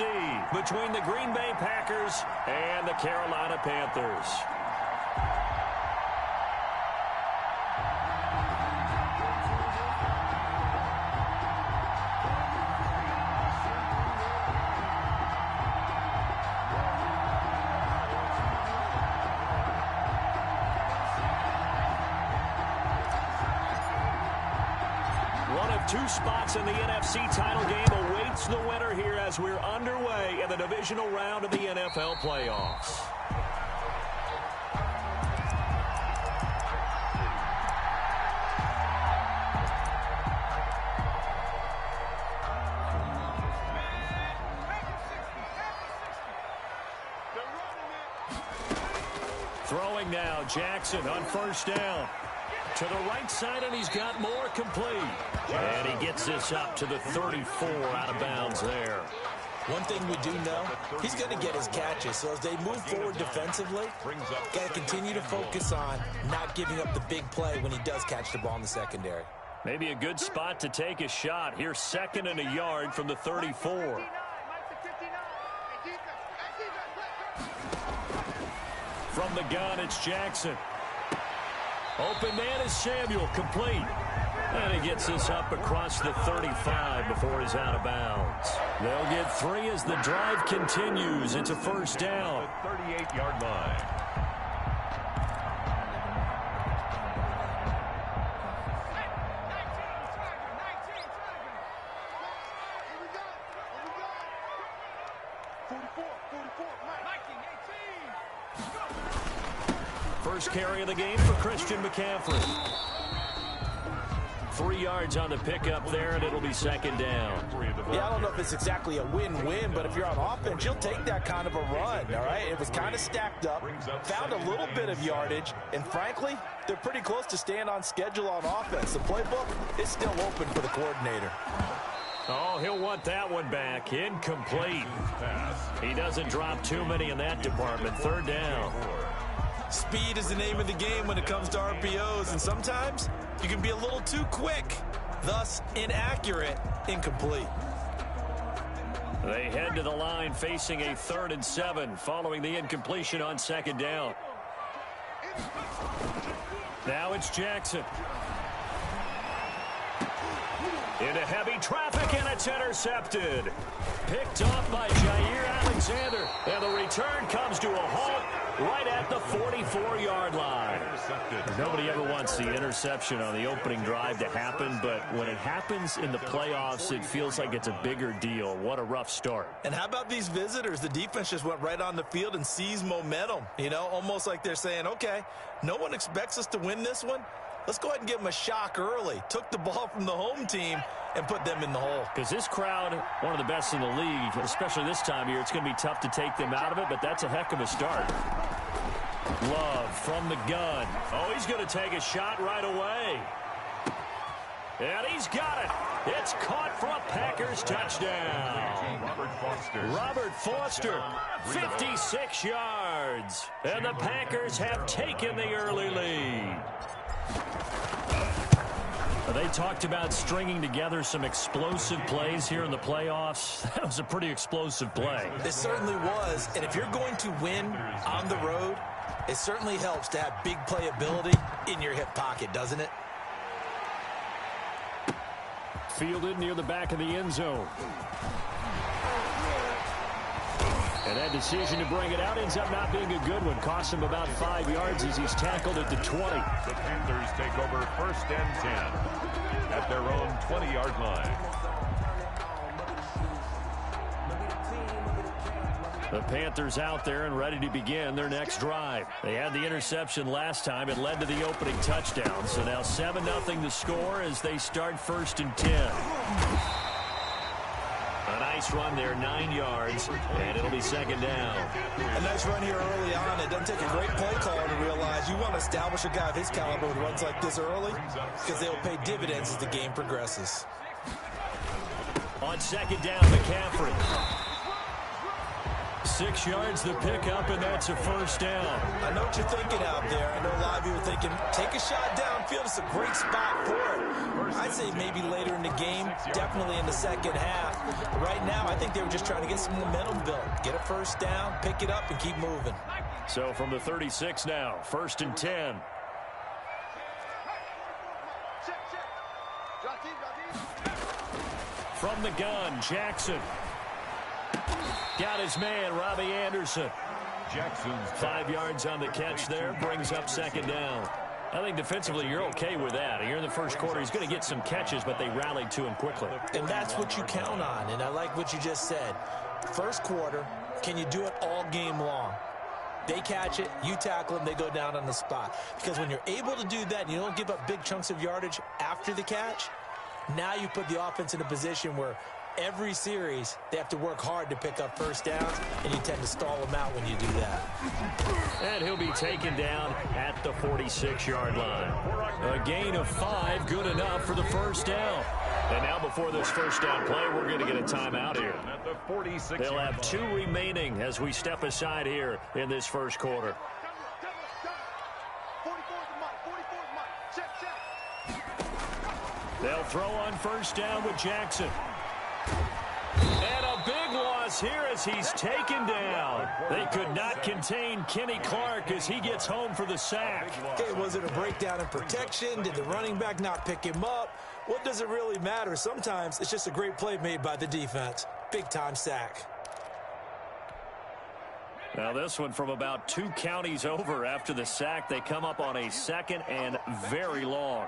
NFC between the Green Bay Packers and the Carolina Panthers. Two spots in the NFC title game awaits the winner here as we're underway in the divisional round of the NFL playoffs. Throwing now, Jackson on first down. To the right side, and he's got more complete. And he gets this up to the 34 out of bounds there. One thing we do know, he's going to get his catches. So as they move forward defensively, got to continue to focus on not giving up the big play when he does catch the ball in the secondary. Maybe a good spot to take a shot. Here's 2nd and a yard from the 34. From the gun, it's Jackson. Open man is Samuel, complete. And he gets this up across the 35 before he's out of bounds. They'll get 3 as the drive continues. It's a first down. The 38-yard line. First carry of the game for Christian McCaffrey. 3 yards on the pickup there, and it'll be 2nd down. Yeah, I don't know if it's exactly a win-win, but if you're on offense, you'll take that kind of a run, all right? It was kind of stacked up, found a little bit of yardage, and frankly, they're pretty close to staying on schedule on offense. The playbook is still open for the coordinator. Oh, he'll want that one back. Incomplete. He doesn't drop too many in that department. 3rd down. Speed is the name of the game when it comes to RPOs, and sometimes you can be a little too quick, thus inaccurate, incomplete. They head to the line facing a 3rd and 7 following the incompletion on 2nd down. Now it's Jackson. Into heavy traffic, and it's intercepted. Picked off by Jair Alexander, and the return comes to a halt right at the 44-yard line. Nobody ever wants the interception on the opening drive to happen, but when it happens in the playoffs, it feels like it's a bigger deal. What a rough start. And how about these visitors? The defense just went right on the field and seized momentum. You know, almost like they're saying, okay, no one expects us to win this one. Let's go ahead and give them a shock early. Took the ball from the home team and put them in the hole. Because this crowd, one of the best in the league, especially this time of year, it's going to be tough to take them out of it, but that's a heck of a start. Love from the gun. Oh, he's going to take a shot right away. And he's got it. It's caught for a Packers touchdown. Robert Foster, 56 yards. And the Packers have taken the early lead. They talked about stringing together some explosive plays here in the playoffs. That was a pretty explosive play. It certainly was. And if you're going to win on the road, it certainly helps to have big playability in your hip pocket, doesn't it? Fielded near the back of the end zone. And that decision to bring it out ends up not being a good one. Cost him about 5 yards as he's tackled at the 20. The Panthers take over 1st and 10 at their own 20-yard line. The Panthers out there and ready to begin their next drive. They had the interception last time. It led to the opening touchdown. So now 7-0 the score as they start 1st and 10. A nice run there, 9 yards, and it'll be 2nd down. A nice run here early on. It doesn't take a great play caller to realize you want to establish a guy of his caliber who runs like this early because they'll pay dividends as the game progresses. On 2nd down, McCaffrey. 6 yards the pickup, and that's a 1st down. I know what you're thinking out there. I know a lot of you are thinking, take a shot downfield. It's a great spot for it. I'd say maybe later in the game, definitely in the second half. Right now, I think they were just trying to get some momentum built. Get a first down, pick it up, and keep moving. So from the 36 now, 1st and 10. From the gun, Jackson. Got his man, Robbie Anderson. Jackson's 5 yards on the catch there, brings up 2nd down. I think defensively you're okay with that. Here in the first quarter, he's going to get some catches, but they rallied to him quickly. And that's what you count on, and I like what you just said. First quarter, can you do it all game long? They catch it, you tackle them, they go down on the spot. Because when you're able to do that and you don't give up big chunks of yardage after the catch, now you put the offense in a position where every series they have to work hard to pick up first downs, and you tend to stall them out when you do that. And he'll be taken down at the 46-yard line. A gain of 5, good enough for the first down. And now before this first down play, we're going to get a timeout here. at the 46. They'll have 2 remaining as we step aside here in this first quarter. They'll throw on first down with Jackson. And a big loss here as he's taken down. They could not contain Kenny Clark as he gets home for the sack. Okay, was it a breakdown in protection? Did the running back not pick him up? What does it really matter? Sometimes it's just a great play made by the defense. Big-time sack. Now this one from about 2 counties over after the sack. They come up on a 2nd and very long.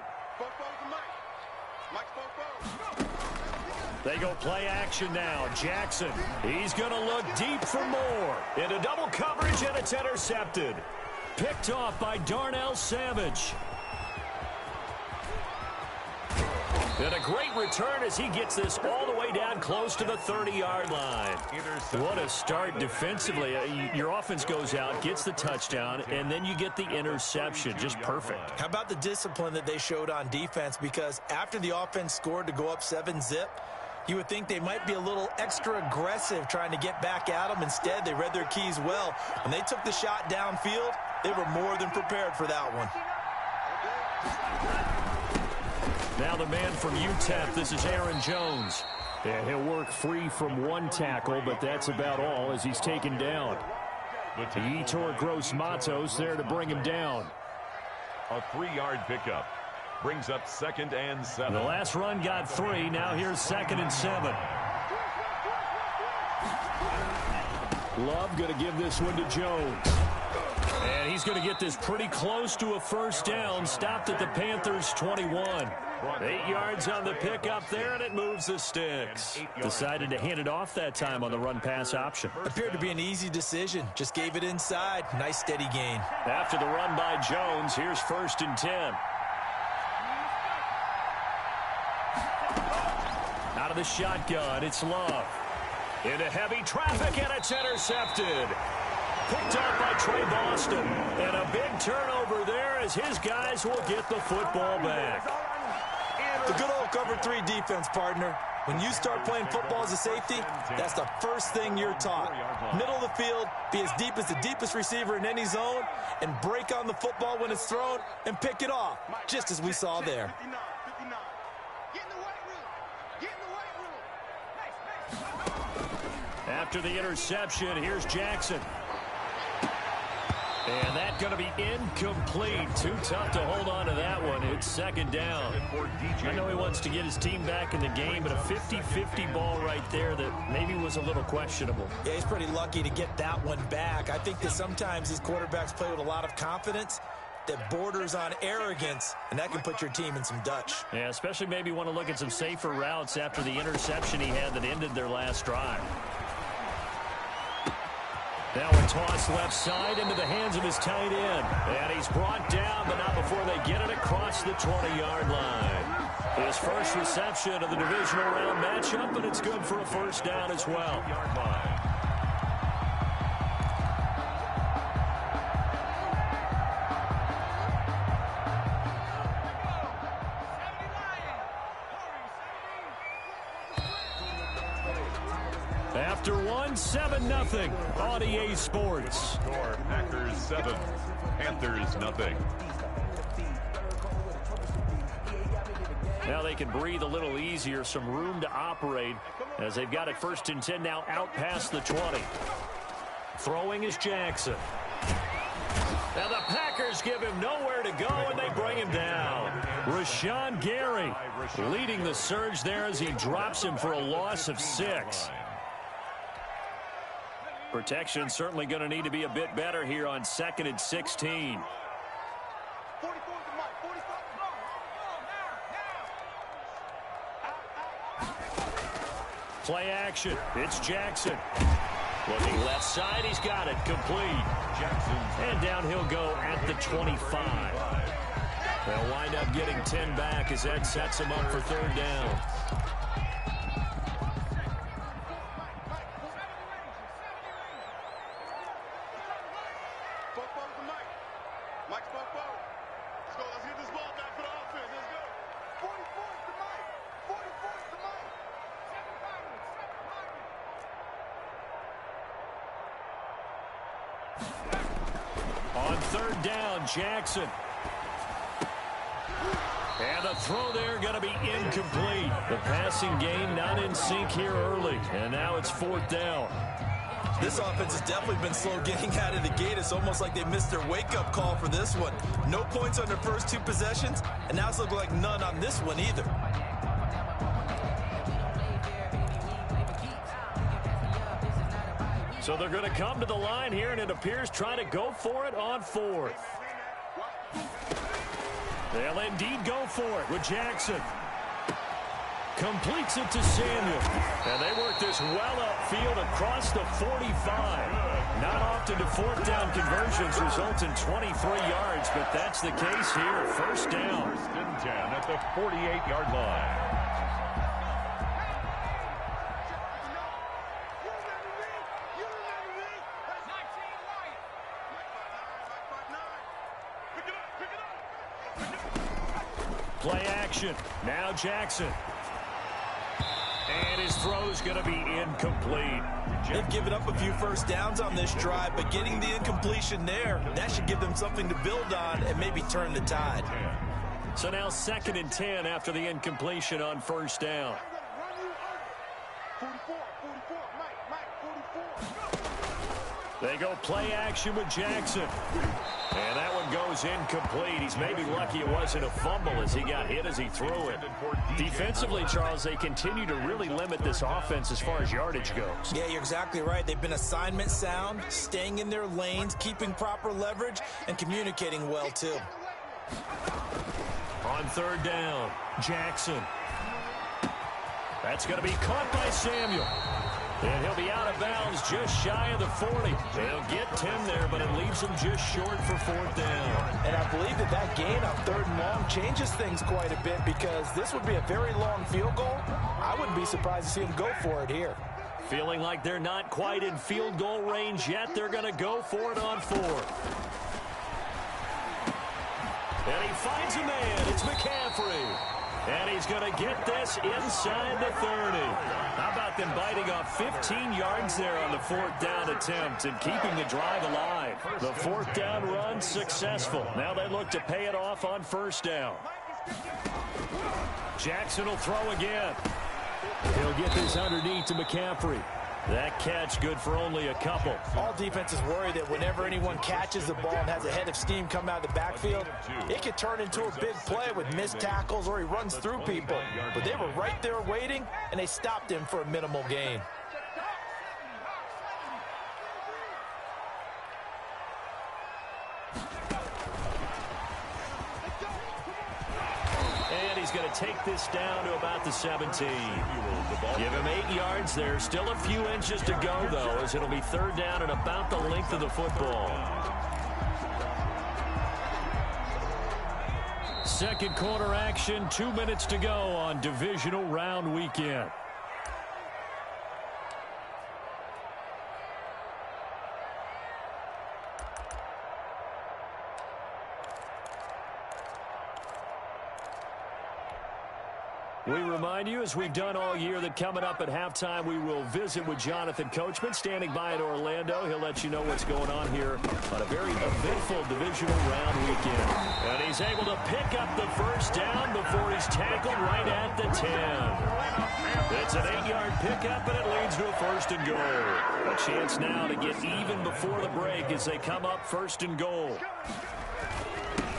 They go play action now. Jackson, he's going to look deep for more. Into double coverage, and it's intercepted. Picked off by Darnell Savage. And a great return as he gets this all the way down close to the 30-yard line. What a start defensively. Your offense goes out, gets the touchdown, and then you get the interception. Just perfect. How about the discipline that they showed on defense? Because after the offense scored to go up 7-zip, you would think they might be a little extra aggressive trying to get back at them. Instead, they read their keys well. When they took the shot downfield, they were more than prepared for that one. Now the man from UTEP, this is Aaron Jones. Yeah, he'll work free from 1 tackle, but that's about all as he's taken down. Yetur Gross-Matos there to bring him down. A 3-yard pickup. Brings up 2nd and 7. The last run got 3. Now here's 2nd and 7. Love going to give this one to Jones. And he's going to get this pretty close to a first down. Stopped at the Panthers' 21. 8 yards on the pickup there, and it moves the sticks. Decided to hand it off that time on the run-pass option. Appeared to be an easy decision. Just gave it inside. Nice steady gain. After the run by Jones, here's 1st and 10. Out of the shotgun, it's Love. Into heavy traffic, and it's intercepted. Picked up by Trey Boston. And a big turnover there as his guys will get the football back. The good old cover 3 defense, partner. When you start playing football as a safety, that's the first thing you're taught. Middle of the field, be as deep as the deepest receiver in any zone, and break on the football when it's thrown and pick it off, just as we saw there. After the interception, here's Jackson. And that's going to be incomplete. Too tough to hold on to that one. It's 2nd down. I know he wants to get his team back in the game, but a 50-50 ball right there that maybe was a little questionable. Yeah, he's pretty lucky to get that one back. I think that sometimes these quarterbacks play with a lot of confidence that borders on arrogance, and that can put your team in some Dutch. Yeah, especially maybe want to look at some safer routes after the interception he had that ended their last drive. Now a toss left side into the hands of his tight end. And he's brought down, but not before they get it across the 20-yard line. His first reception of the divisional round matchup, and it's good for a first down as well. After 7-0 on EA Sports. Score Packers 7, Panthers 0. Now they can breathe a little easier, some room to operate as they've got it 1st and 10 now out past the 20. Throwing is Jackson. Now the Packers give him nowhere to go, and they bring him down. Rashawn Gary leading the surge there as he drops him for a loss of 6. Protection certainly going to need to be a bit better here on 2nd and 16. Play action. It's Jackson. Looking left side. He's got it. Complete. And down he'll go at the 25. They'll wind up getting 10 back as that sets him up for 3rd down. On 3rd down, Jackson. And the throw there going to be incomplete. The passing game not in sync here early. And now it's 4th down. This offense has definitely been slow getting out of the gate. It's almost like they missed their wake-up call for this one. No points on their first 2 possessions, and now it's looking like none on this one either. So they're going to come to the line here, and it appears trying to go for it on 4th. They'll indeed go for it with Jackson. Completes it to Samuel. And they work this well upfield across the 45. Not often do 4th down conversions result in 23 yards, but that's the case here. 1st down. 1st and 10 at the 48-yard line. Play action. Now Jackson. And his throw's going to be incomplete. They've given up a few 1st downs on this drive, but getting the incompletion there, that should give them something to build on and maybe turn the tide. So now 2nd and 10 after the incompletion on 1st down. They go play action with Jackson. And that one goes incomplete. He's maybe lucky it wasn't a fumble as he got hit as he threw it. Defensively, Charles, they continue to really limit this offense as far as yardage goes. Yeah, you're exactly right. They've been assignment sound, staying in their lanes, keeping proper leverage, and communicating well, too. On 3rd down, Jackson. That's going to be caught by Samuel. And he'll be out of bounds just shy of the 40. They'll get 10 there, but it leaves them just short for 4th down. And I believe that gain on 3rd and long changes things quite a bit because this would be a very long field goal. I wouldn't be surprised to see him go for it here. Feeling like they're not quite in field goal range yet. They're going to go for it on 4th. And he finds a man. It's McCaffrey. And he's going to get this inside the 30. How about them biting off 15 yards there on the 4th down attempt and keeping the drive alive? The 4th down run successful. Now they look to pay it off on 1st down. Jackson will throw again. He'll get this underneath to McCaffrey. That catch good for only a couple. All defenses worry that whenever anyone catches the ball and has a head of steam come out of the backfield, it could turn into a big play with missed tackles or he runs through people. But they were right there waiting, and they stopped him for a minimal gain. He's going to take this down to about the 17. Give him 8 yards there. Still a few inches to go, though, as it'll be 3rd down and about the length of the football. 2nd quarter action, 2 minutes to go on divisional round weekend. We remind you, as we've done all year, that coming up at halftime, we will visit with Jonathan Coachman, standing by in Orlando. He'll let you know what's going on here on a very eventful divisional round weekend. And he's able to pick up the first down before he's tackled right at the 10. It's an 8-yard pickup, and it leads to a 1st and goal. A chance now to get even before the break as they come up 1st and goal.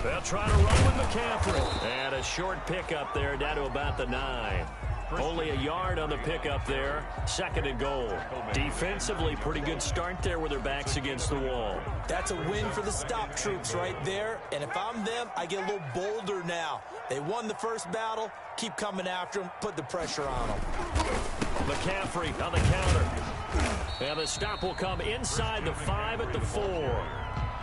They'll try to run with McCaffrey. And a short pickup there down to about the 9. Only a yard on the pickup there. 2nd and goal. Defensively, pretty good start there with their backs against the wall. That's a win for the stop troops right there. And if I'm them, I get a little bolder now. They won the first battle. Keep coming after them. Put the pressure on them. McCaffrey on the counter. And the stop will come inside the 5 at the 4.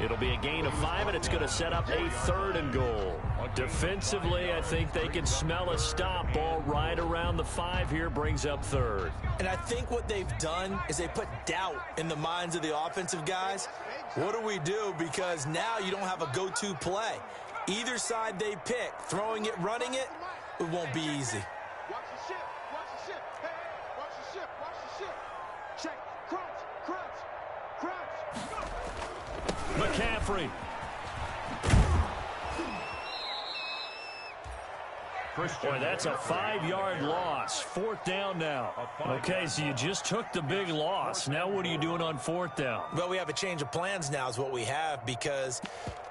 It'll be a gain of 5, and it's going to set up a 3rd and goal. Defensively, I think they can smell a stop. Ball right around the 5 here, brings up 3rd. And I think what they've done is they put doubt in the minds of the offensive guys. What do we do? Because now you don't have a go-to play. Either side they pick, throwing it, running it, it won't be easy. Watch the ship, watch the ship. Hey, watch the ship, watch the ship. Check, crunch, crunch, crunch, go. McCaffrey. Boy, that's a 5-yard loss. 4th down now. Okay, so you just took the big loss. Now what are you doing on 4th down? Well, we have a change of plans now is what we have, because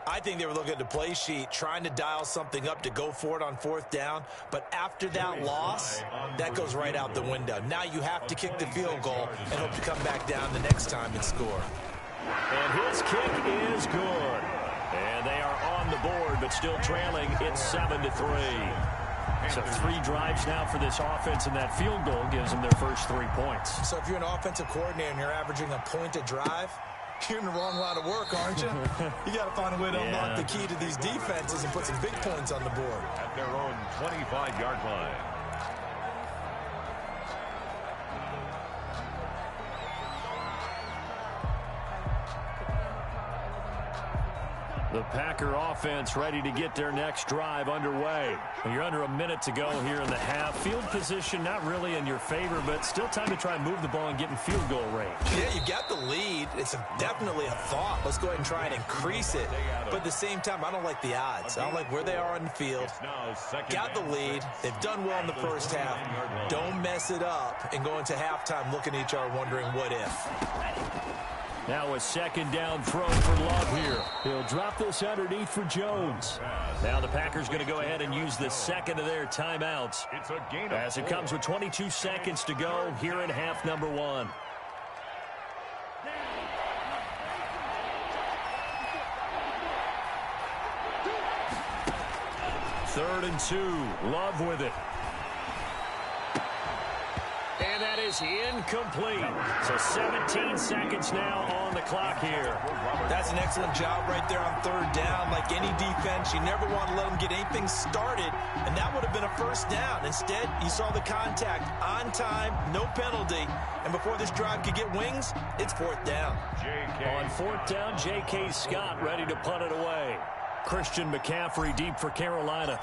I think they were looking at the play sheet, trying to dial something up to go for it on 4th down. But after that loss, that goes right out the window. Now you have to kick the field goal and hope to come back down the next time and score. And his kick is good. And they are on the board, but still trailing. It's 7-3. So 3 drives now for this offense, and that field goal gives them their first 3 points. So if you're an offensive coordinator and you're averaging a point a drive, you're in the wrong line of work, aren't you? You got to find a way to unlock the key to these defenses and put some big points on the board. At their own 25-yard line. The Packer offense ready to get their next drive underway. You're under a minute to go here in the half. Field position not really in your favor, but still time to try and move the ball and get in field goal range. Yeah, you got the lead. It's definitely a thought. Let's go ahead and try and increase it. But at the same time, I don't like the odds. I don't like where they are on the field. Got the lead. They've done well in the first half. Don't mess it up and go into halftime looking at each other wondering what if. Now a 2nd down throw for Love here. He'll drop this underneath for Jones. Now the Packers going to go ahead and use the 2nd of their timeouts as it comes with 22 seconds to go here in half number 1. Third and 2. Love with it. And that is incomplete. So 17 seconds now on the clock here. That's an excellent job right there on 3rd down. Like any defense, you never want to let them get anything started, and that would have been a 1st down. Instead, you saw the contact on time, no penalty, and before this drive could get wings, it's 4th down. On 4th down, J.K. Scott ready to punt it away. Christian McCaffrey deep for Carolina.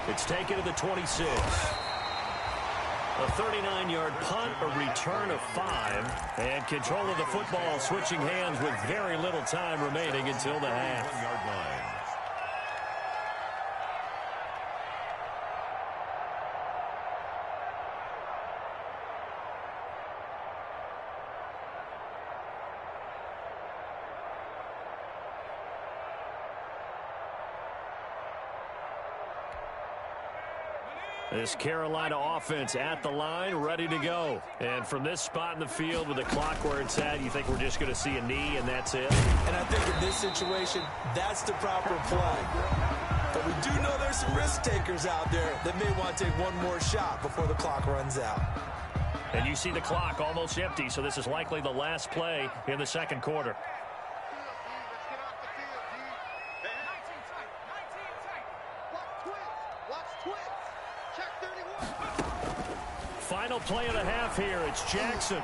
It's taken to the 26. A 39-yard punt, a return of 5, and control of the football switching hands with very little time remaining until the half. This Carolina offense at the line, ready to go. And from this spot in the field with the clock where it's at, you think we're just going to see a knee and that's it? And I think in this situation, that's the proper play. But we do know there's some risk takers out there that may want to take one more shot before the clock runs out. And you see the clock almost empty, so this is likely the last play in the 2nd quarter. Final play of the half here. It's Jackson.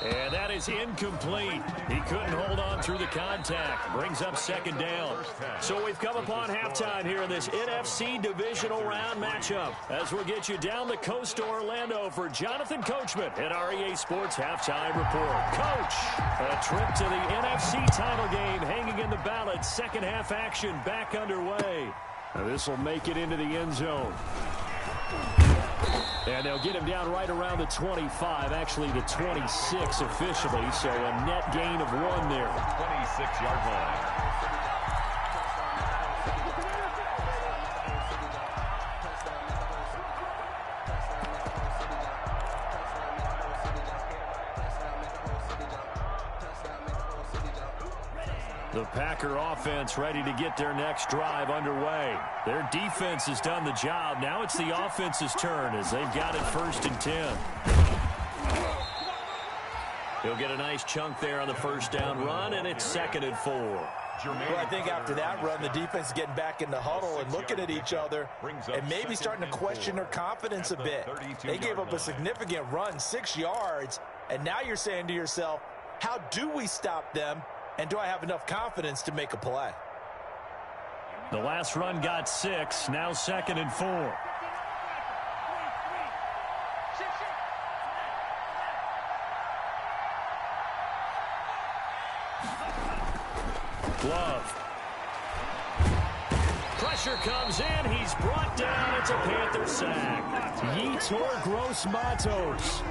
And that is incomplete. He couldn't hold on through the contact. Brings up second down. So we've come upon halftime here in this NFC Divisional Round matchup. As we'll get you down the coast to Orlando for Jonathan Coachman at our EA Sports Halftime Report. Coach, a trip to the NFC title game hanging in the balance. Second half action back underway. Now this will make it into the end zone. And they'll get him down right around the 25, actually the 26 officially, so a net gain of 1 there. 26-yard line. The Packer offense ready to get their next drive underway. Their defense has done the job. Now it's the offense's turn as they've got it 1st and 10. He'll get a nice chunk there on the first down run, and it's 2nd and 4. Well, I think after that run, the defense is getting back in the huddle and looking at each other and maybe starting to question their confidence a bit. They gave up a significant run, 6 yards, and now you're saying to yourself, how do we stop them? And do I have enough confidence to make a play? The last run got 6. Now 2nd and 4. Glove. Pressure comes in. He's brought down. It's a Panther sack. Yetur Gross-Matos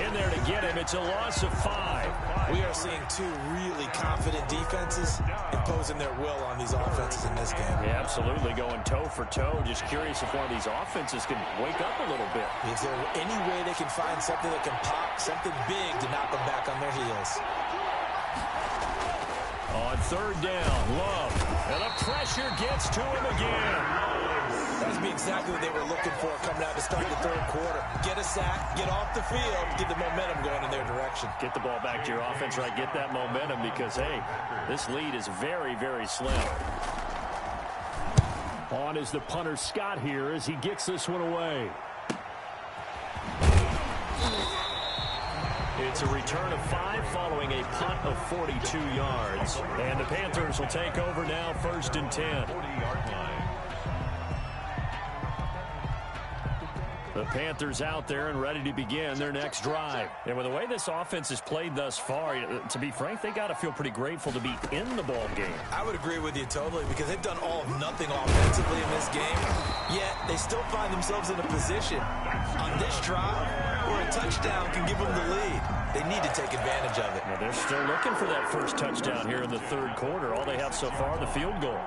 in there to get him. It's a loss of 5. We are seeing 2 really confident defenses imposing their will on these offenses in this game. Yeah, absolutely, going toe for toe. Just curious if one of these offenses can wake up a little bit. Is there any way they can find something that can pop, something big to knock them back on their heels? On 3rd down, Love. And the pressure gets to him again. That would be exactly what they were looking for coming out to start the 3rd quarter. Get a sack, get off the field, get the momentum going in their direction. Get the ball back to your offense, right? Get that momentum because, hey, this lead is very, very slim. On is the punter Scott here as he gets this one away. It's a return of 5 following a punt of 42 yards. And the Panthers will take over now 1st and 10. 40-yard line. The Panthers out there and ready to begin their next drive. And with the way this offense has played thus far, to be frank, they got to feel pretty grateful to be in the ball game. I would agree with you totally because they've done all of nothing offensively in this game, yet they still find themselves in a position on this drive where a touchdown can give them the lead. They need to take advantage of it. Well, they're still looking for that first touchdown here in the 3rd quarter. All they have so far, the field goal.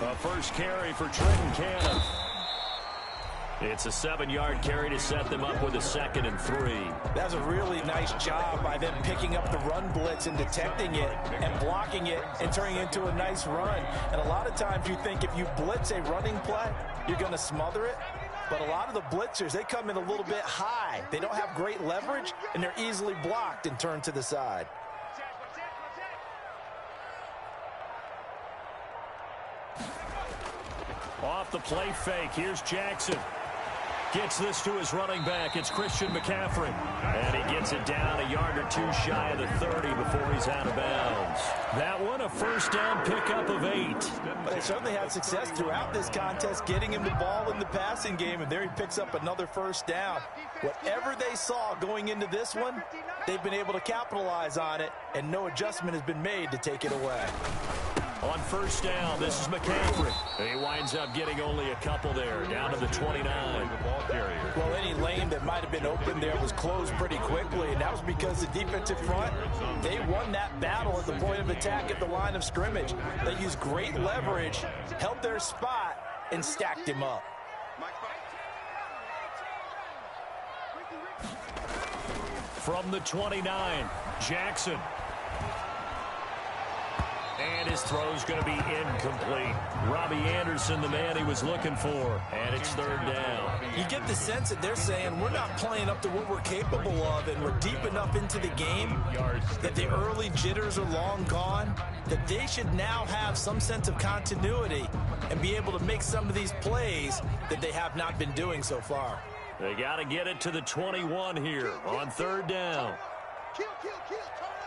A first carry for Trenton Cannon. It's a 7-yard carry to set them up with a 2nd and 3. That's a really nice job by them picking up the run blitz and detecting it and blocking it and turning it into a nice run. And a lot of times you think if you blitz a running play, you're going to smother it. But a lot of the blitzers, they come in a little bit high. They don't have great leverage, and they're easily blocked and turned to the side. Off the play fake, here's Jackson. Gets this to his running back. It's Christian McCaffrey. And he gets it down a yard or 2 shy of the 30 before he's out of bounds. That one, a first down pickup of 8. But they certainly had success throughout this contest, getting him the ball in the passing game, and there he picks up another first down. Whatever they saw going into this one, they've been able to capitalize on it, and no adjustment has been made to take it away. On first down, this is McCaffrey. He winds up getting only a couple there, down to the 29. Well, any lane that might have been open there was closed pretty quickly, and that was because the defensive front, they won that battle at the point of attack at the line of scrimmage. They used great leverage, held their spot, and stacked him up. From the 29, Jackson. And his throw's going to be incomplete. Robbie Anderson, the man he was looking for. And it's third down. You get the sense that they're saying we're not playing up to what we're capable of, and we're deep enough into the game that the early jitters are long gone, that they should now have some sense of continuity and be able to make some of these plays that they have not been doing so far. They got to get it to the 21 here on third down. Kill, kill, kill, turn up.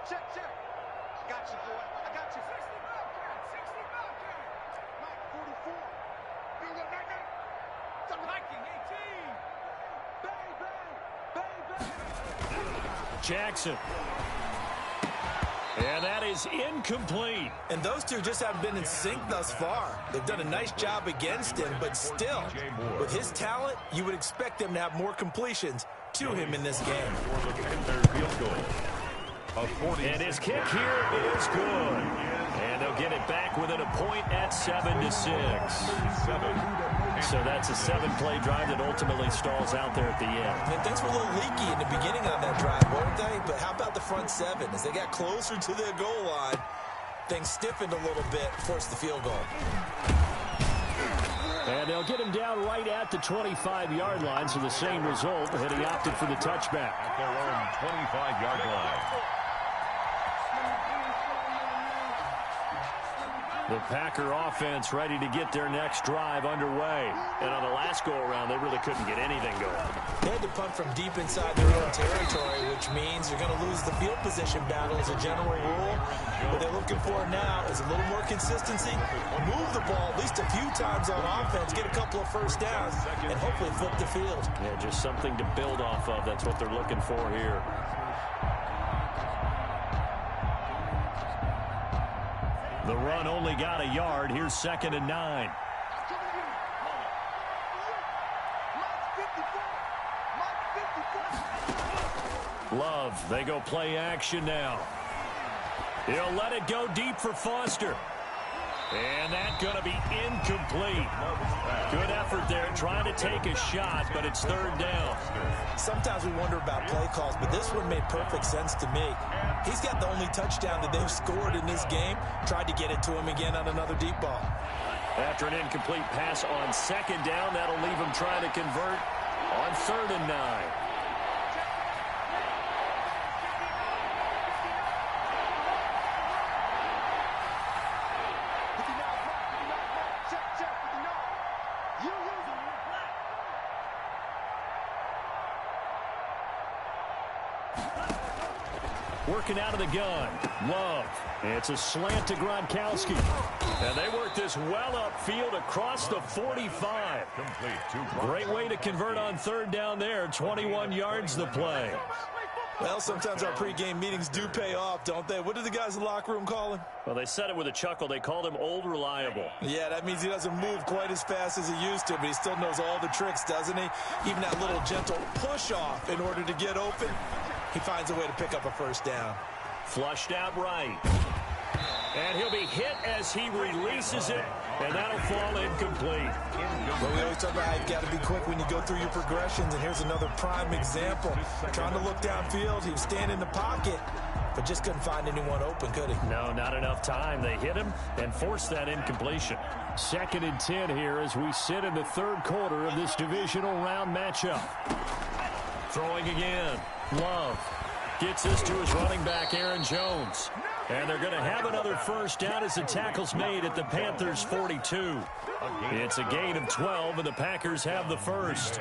Check, check. I got you, boy. I got you. 60 Bobcat, 60 Bobcat. Mike, 44. Feel that, Mike? Viking, 18. Bang, bang, bang, bang. Jackson. And that is incomplete. And those two just haven't been in sync thus far. They've done a nice job against him, but still, with his talent, you would expect them to have more completions to him in this game. And his kick here is good. And they'll get it back within a point at 7-6. So that's a 7-play drive that ultimately stalls out there at the end. And things were a little leaky in the beginning on that drive, weren't they? But how about the front seven? As they got closer to their goal line, things stiffened a little bit, forced the field goal. And they'll get him down right at the 25-yard line, so the same result, but he opted for the touchback. At their own 25-yard line. The Packer offense ready to get their next drive underway. And on the last go-around, they really couldn't get anything going. They had to punt from deep inside their own territory, which means you're going to lose the field position battle as a general rule. What they're looking for now is a little more consistency, move the ball at least a few times on offense, get a couple of first downs, and hopefully flip the field. Yeah, just something to build off of. That's what they're looking for here. The run only got a yard. Here's 2nd and 9. Love, they go play action now. He'll let it go deep for Foster. And that's going to be incomplete. Good effort there, trying to take a shot, but it's third down. Sometimes we wonder about play calls, but this one made perfect sense to me. He's got the only touchdown that they've scored in this game. Tried to get it to him again on another deep ball. After an incomplete pass on 2nd down, that'll leave him trying to convert on 3rd and 9. Working out of the gun. Love. It's a slant to Gronkowski. And they work this well upfield across the 45. Great way to convert on 3rd down there. 21 yards the play. Well, sometimes our pregame meetings do pay off, don't they? What did the guys in the locker room call him? Well, they said it with a chuckle. They called him Old Reliable. Yeah, that means he doesn't move quite as fast as he used to, but he still knows all the tricks, doesn't he? Even that little gentle push-off in order to get open. He finds a way to pick up a first down. Flushed out right. And he'll be hit as he releases it, and that'll fall incomplete. Well, we always talk about how you've got to be quick when you go through your progressions, and here's another prime example. Trying to look downfield, he was standing in the pocket, but just couldn't find anyone open, could he? No, not enough time. They hit him and forced that incompletion. 2nd and 10 here as we sit in the 3rd quarter of this divisional round matchup. Throwing again. Love gets this to his running back, Aaron Jones. And they're going to have another first down as the tackle's made at the Panthers' 42. It's a gain of 12, and the Packers have the first.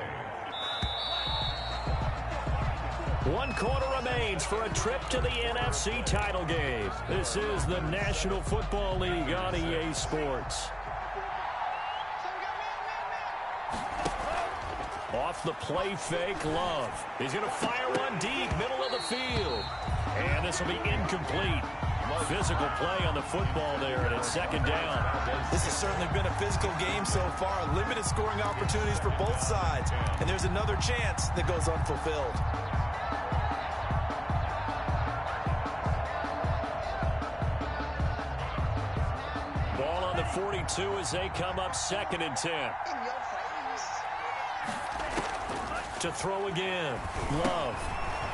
1 quarter remains for a trip to the NFC title game. This is the National Football League on EA Sports. Off the play fake, Love. He's going to fire one deep, middle of the field. And this will be incomplete. Physical play on the football there, and it's 2nd down. This has certainly been a physical game so far. Limited scoring opportunities for both sides. And there's another chance that goes unfulfilled. Ball on the 42 as they come up 2nd and 10. To throw again. Love.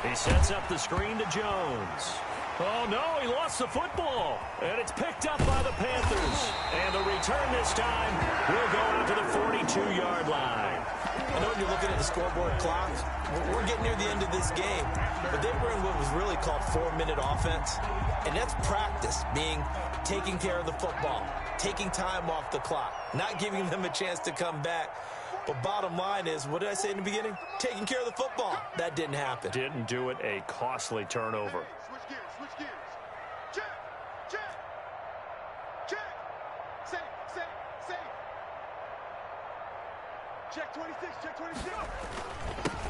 He sets up the screen to Jones. Oh, no, he lost the football. And it's picked up by the Panthers. And the return this time will go out to the 42-yard line. I know when you're looking at the scoreboard clock, we're getting near the end of this game, but they were in what was really called 4-minute offense, and that's practice, meaning taking care of the football, taking time off the clock, not giving them a chance to come back. But bottom line is, what did I say in the beginning? Taking care of the football. That didn't happen. Didn't do it. A costly turnover. Switch gears, switch gears. Check, check, check. Safe, safe, safe. Check 26, check 26.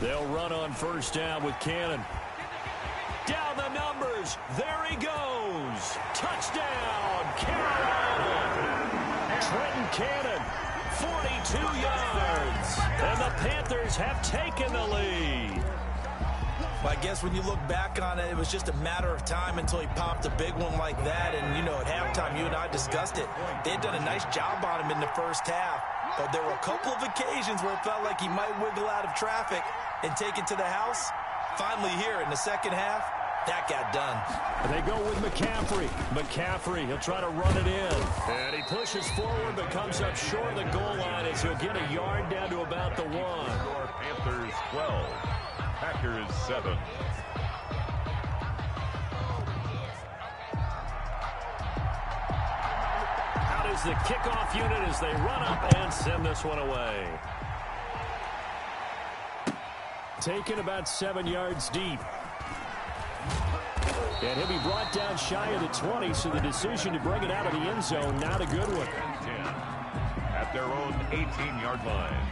They'll run on first down with Cannon. Down the numbers. There he goes. Touchdown, Carolina. Trenton Cannon, 42 yards. And the Panthers have taken the lead. Well, I guess when you look back on it, it was just a matter of time until he popped a big one like that. And, you know, at halftime, you and I discussed it. They had done a nice job on him in the first half. But there were a couple of occasions where it felt like he might wiggle out of traffic and take it to the house. Finally here in the second half, that got done. They go with McCaffrey. McCaffrey, he'll try to run it in. And he pushes forward but comes up short of the goal line as he'll get a yard down to about the 1. Panthers 12, Packers 7. Out is the kickoff unit as they run up and send this one away. Taken about 7 yards deep. And he'll be brought down shy of the 20, so the decision to bring it out of the end zone, not a good one. 10 at their own 18-yard line.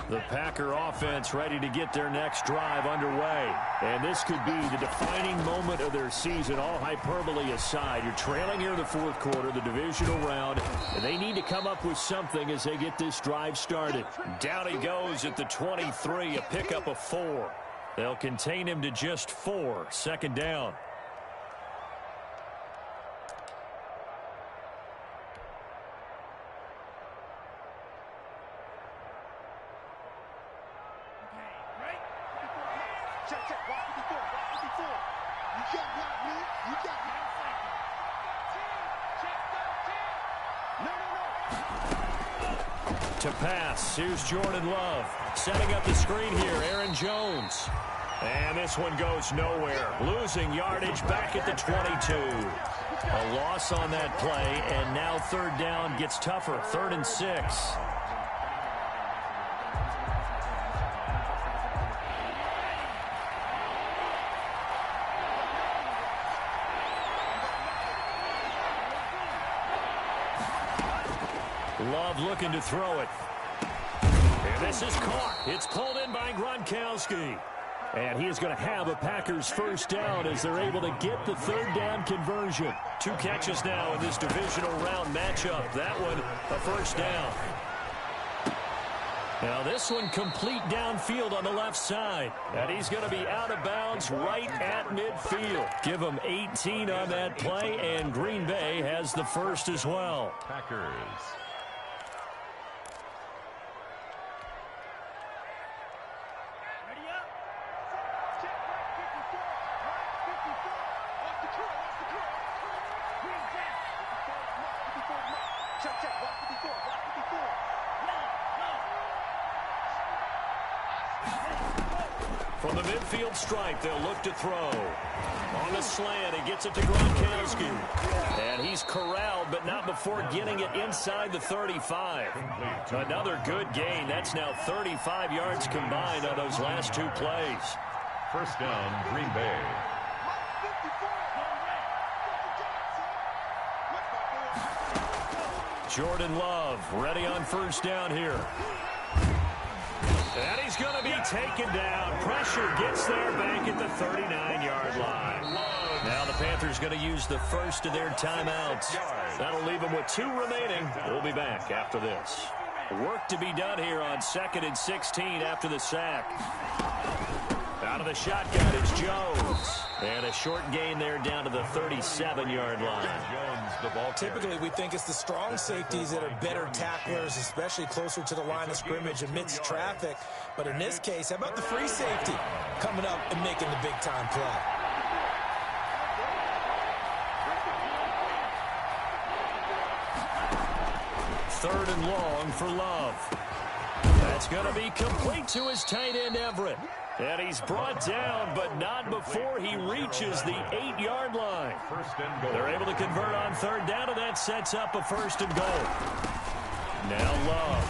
The Packer offense ready to get their next drive underway. And this could be the defining moment of their season, all hyperbole aside. You're trailing here in the fourth quarter, the divisional round, and they need to come up with something as they get this drive started. Down he goes at the 23, a pickup of 4. They'll contain him to just 4, second down. Check, check, watch 54, watch 54. You can't block me, you can't block me. Check 13. No. To pass, here's Jordan Love. Setting up the screen here, Aaron Jones. And this one goes nowhere. Losing yardage back at the 22. A loss on that play, and now third down gets tougher. 3rd and 6. Love looking to throw it. And this is caught. It's pulled in by Gronkowski. And he is going to have a Packers first down as they're able to get the third down conversion. 2 catches now in this divisional round matchup. That one, a first down. Now this one complete downfield on the left side. And he's going to be out of bounds right at midfield. Give him 18 on that play, and Green Bay has the first as well. Packers. From the midfield stripe, they'll look to throw. On the slant, he gets it to Gronkowski. And he's corralled, but not before getting it inside the 35. Another good gain. That's now 35 yards combined on those last 2 plays. First down, Green Bay. Jordan Love ready on first down here. And he's going to be taken down. Pressure gets there back at the 39-yard line. Now the Panthers going to use the first of their timeouts. That'll leave them with 2 remaining. We'll be back after this. Work to be done here on 2nd and 16 after the sack. Out of the shotgun, it's Jones. And a short gain there down to the 37-yard line. Typically, we think it's the strong safeties that are better tacklers, especially closer to the line of scrimmage amidst traffic. But in this case, how about the free safety coming up and making the big-time play? Third and long for Love. That's going to be complete to his tight end, Everett. And he's brought down, but not before he reaches the 8-yard line. They're able to convert on third down, and that sets up a first and goal. Now Love.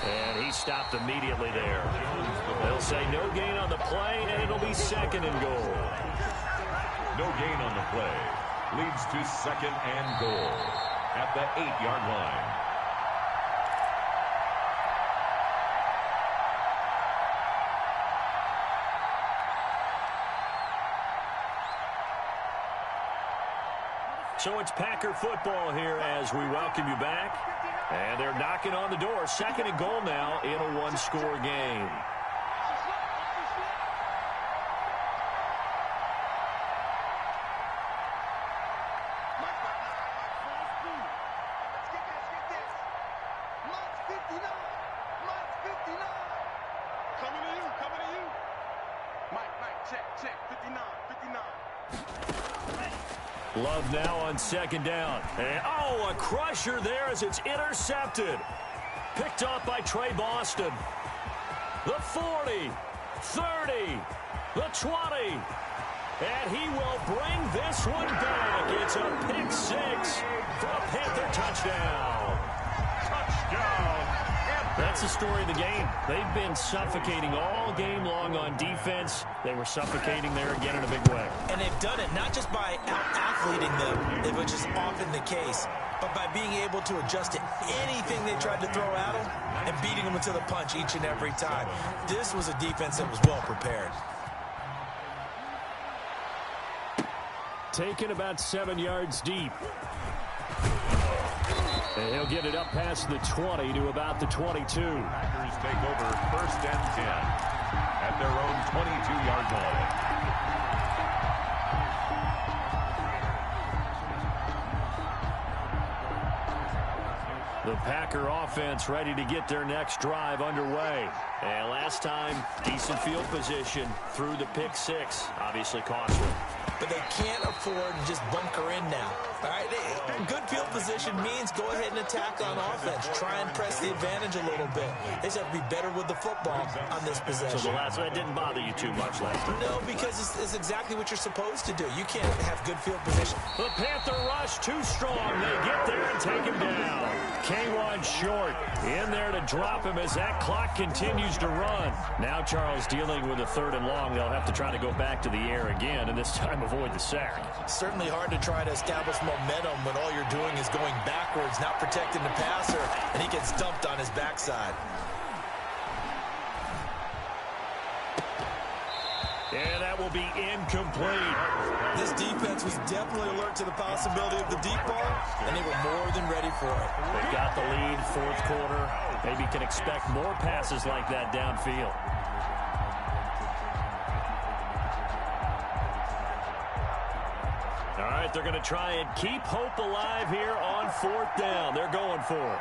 And he stopped immediately there. They'll say no gain on the play, and it'll be second and goal. No gain on the play. Leads to second and goal at the 8-yard line. So it's Packer football here as we welcome you back. And they're knocking on the door. Second and goal now in a one-score game. Love now on second down. And, a crusher there as it's intercepted. Picked off by Trey Boston. The 40, 30, the 20. And he will bring this one back. It's a pick six for a Panther touchdown. Touchdown. That's the story of the game. They've been suffocating all game long on defense. They were suffocating there again in a big way. And they've done it not just by out-athleting them, which is often the case, but by being able to adjust to anything they tried to throw at them and beating them to the punch each and every time. This was a defense that was well prepared. Taken about 7 yards deep. And he'll get it up past the 20 to about the 22. Packers take over first and 10 at their own 22-yard line. The Packer offense ready to get their next drive underway. And last time, decent field position through the pick six. Obviously costly. But they can't afford to just bunker in now. All right, good field position means go ahead and attack on offense. Try and press the advantage a little bit. They just have to be better with the football on this possession. So the last one didn't bother you too much last time? No, because it's exactly what you're supposed to do. You can't have good field position. The Panther rush too strong. They get there and take him down. K1 short in there to drop him as that clock continues to run. Now Charles dealing with a third and long. They'll have to try to go back to the air again, and this time avoid the sack. Certainly hard to try to establish momentum when all you're doing is going backwards, not protecting the passer, and he gets dumped on his backside. And that will be incomplete. This defense was definitely alert to the possibility of the deep ball, and they were more than ready for it. They got the lead, fourth quarter. Maybe can expect more passes like that downfield. All right, they're going to try and keep hope alive here on fourth down. They're going for it.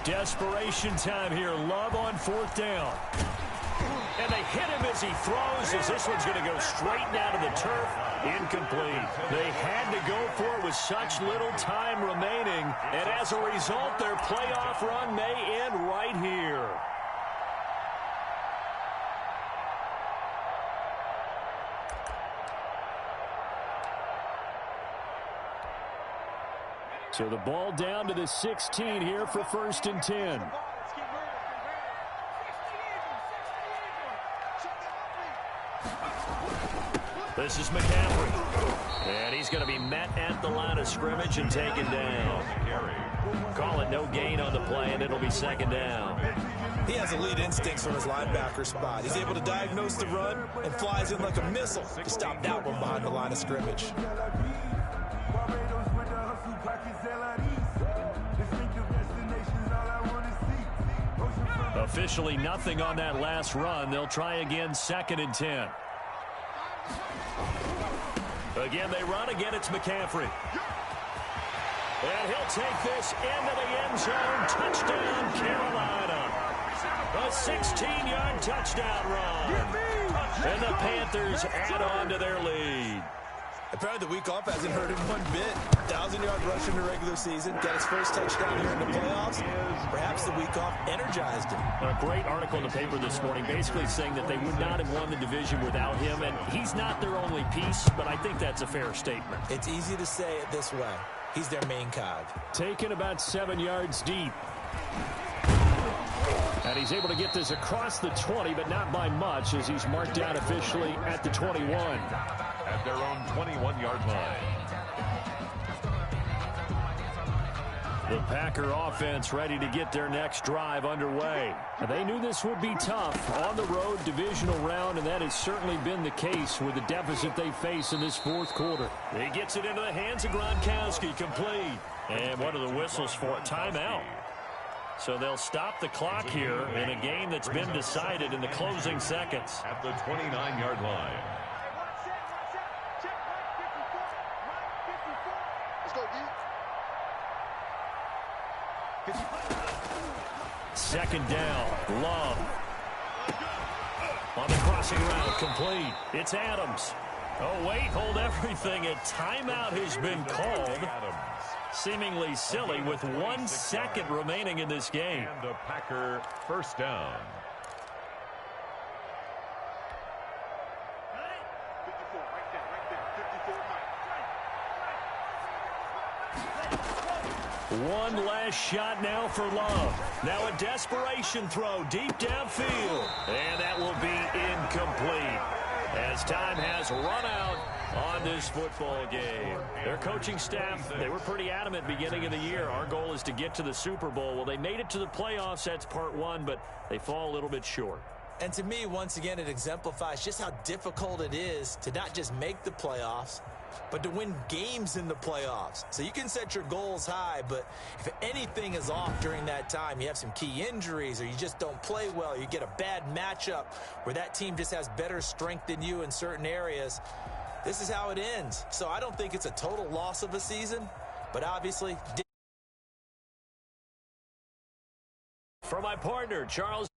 Desperation time here. Love on fourth down. And they hit him as he throws, as this one's going to go straight down to the turf. Incomplete. They had to go for it with such little time remaining. And as a result, their playoff run may end right here. So the ball down to the 16 here for first and 10. This is McCaffrey. And he's going to be met at the line of scrimmage and taken down. Call it no gain on the play, and it'll be second down. He has elite instincts from his linebacker spot. He's able to diagnose the run and flies in like a missile to stop that one behind the line of scrimmage. Officially nothing on that last run. They'll try again, 2nd and 10. Again, they run. Again, it's McCaffrey. And he'll take this into the end zone. Touchdown, Carolina. A 16-yard touchdown run. And the Panthers add on to their lead. Apparently the week off hasn't hurt him one bit. 1,000-yard rush in the regular season. Got his first touchdown here in the playoffs. Perhaps the week off energized him. A great article in the paper this morning basically saying that they would not have won the division without him. And he's not their only piece, but I think that's a fair statement. It's easy to say it this way. He's their main cog. Taken about 7 yards deep. And he's able to get this across the 20, but not by much, as he's marked down officially at the 21. At their own 21-yard line. The Packer offense ready to get their next drive underway. They knew this would be tough on the road divisional round, and that has certainly been the case with the deficit they face in this fourth quarter. He gets it into the hands of Gronkowski, complete. And what are the whistles for? Timeout. So they'll stop the clock here in a game that's been decided in the closing seconds. At the 29-yard line. Let's go, D. 2nd down. Love. On the crossing route, complete. It's Adams. Oh, wait, hold everything. A timeout has been called. Seemingly silly with 1 second remaining in this game. And a Packer first down. 54, right there, 54, Mike. One last shot now for Love. Now a desperation throw deep downfield. And that will be incomplete, as time has run out on this football game. Their coaching staff, they were pretty adamant beginning of the year. Our goal is to get to the Super Bowl. Well, they made it to the playoffs. That's part one, but they fall a little bit short. And to me, once again, it exemplifies just how difficult it is to not just make the playoffs, but to win games in the playoffs. So you can set your goals high, but if anything is off during that time, you have some key injuries or you just don't play well, you get a bad matchup where that team just has better strength than you in certain areas, this is how it ends. So I don't think it's a total loss of a season, but obviously... For my partner, Charles...